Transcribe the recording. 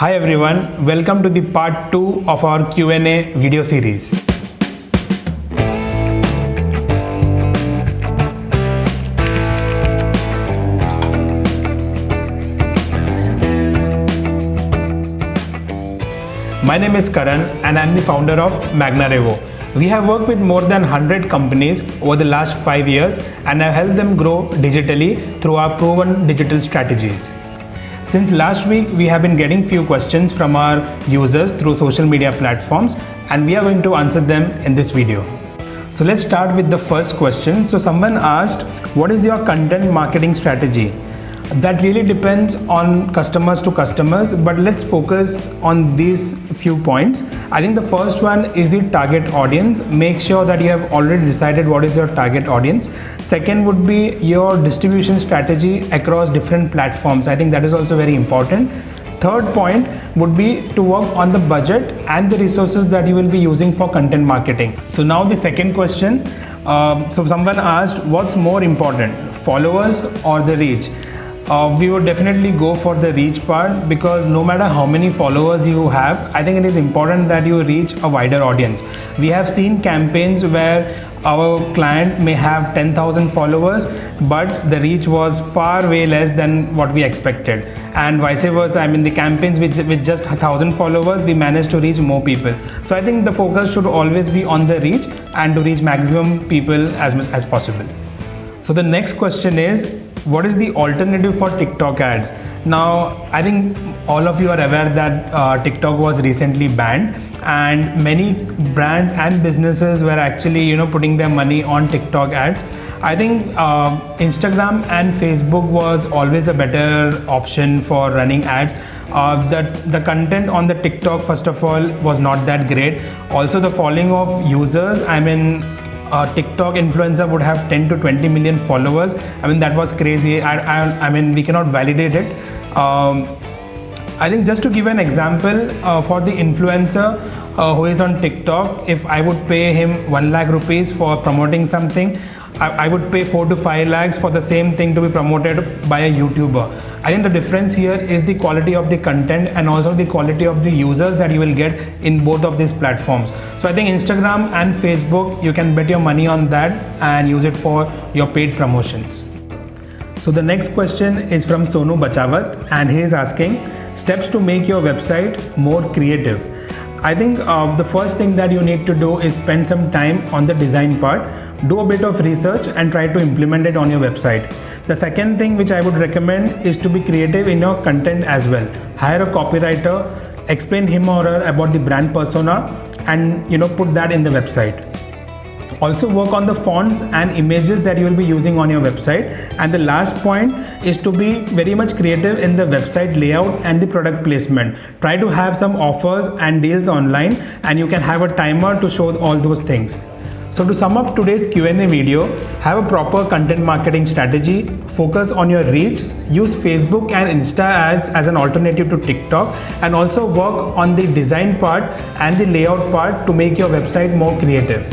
Hi everyone, welcome to the part 2 of our Q&A video series. My name is Karan and I am the founder of MagnaRevo. We have worked with more than 100 companies over the last 5 years and have helped them grow digitally through our proven digital strategies. Since last week, we have been getting few questions from our users through social media platforms and we are going to answer them in this video. So let's start with the first question. So someone asked, what is your content marketing strategy? That really depends on customers to customers, but let's focus on these few points. I think the first one is the target audience. Make sure that you have already decided what is your target audience. Second would be your distribution strategy across different platforms. I think that is also very important. Third point would be to work on the budget and the resources that you will be using for content marketing. So now the second question. So someone asked, what's more important, followers or the reach? We would definitely go for the reach part, because no matter how many followers you have, I think it is important that you reach a wider audience. We have seen campaigns where our client may have 10,000 followers, but the reach was far way less than what we expected, and vice versa. I mean, the campaigns with just 1,000 followers, we managed to reach more people. So I think the focus should always be on the reach and to reach maximum people as much as possible. So the next question is, what is the alternative for TikTok ads? Now, I think all of you are aware that TikTok was recently banned, and many brands and businesses were actually putting their money on TikTok ads. I think Instagram and Facebook was always a better option for running ads. The content on the TikTok, first of all, was not that great. Also, the following of users, I mean, TikTok influencer would have 10 to 20 million followers. I mean, that was crazy. I mean, we cannot validate it. I think just to give an example, for the influencer who is on TikTok, if I would pay him 1 lakh rupees for promoting something, I would pay 4 to 5 lakhs for the same thing to be promoted by a YouTuber. I think the difference here is the quality of the content and also the quality of the users that you will get in both of these platforms. So I think Instagram and Facebook, you can bet your money on that and use it for your paid promotions. So the next question is from Sonu Bachawat, and he is asking, steps to make your website more creative. I think the first thing that you need to do is spend some time on the design part, do a bit of research and try to implement it on your website. The second thing which I would recommend is to be creative in your content as well. Hire a copywriter, explain him or her about the brand persona, and put that in the website. Also work on the fonts and images that you will be using on your website. And the last point is to be very much creative in the website layout and the product placement. Try to have some offers and deals online, and you can have a timer to show all those things. So to sum up today's Q&A video, have a proper content marketing strategy, focus on your reach, use Facebook and Insta ads as an alternative to TikTok, and also work on the design part and the layout part to make your website more creative.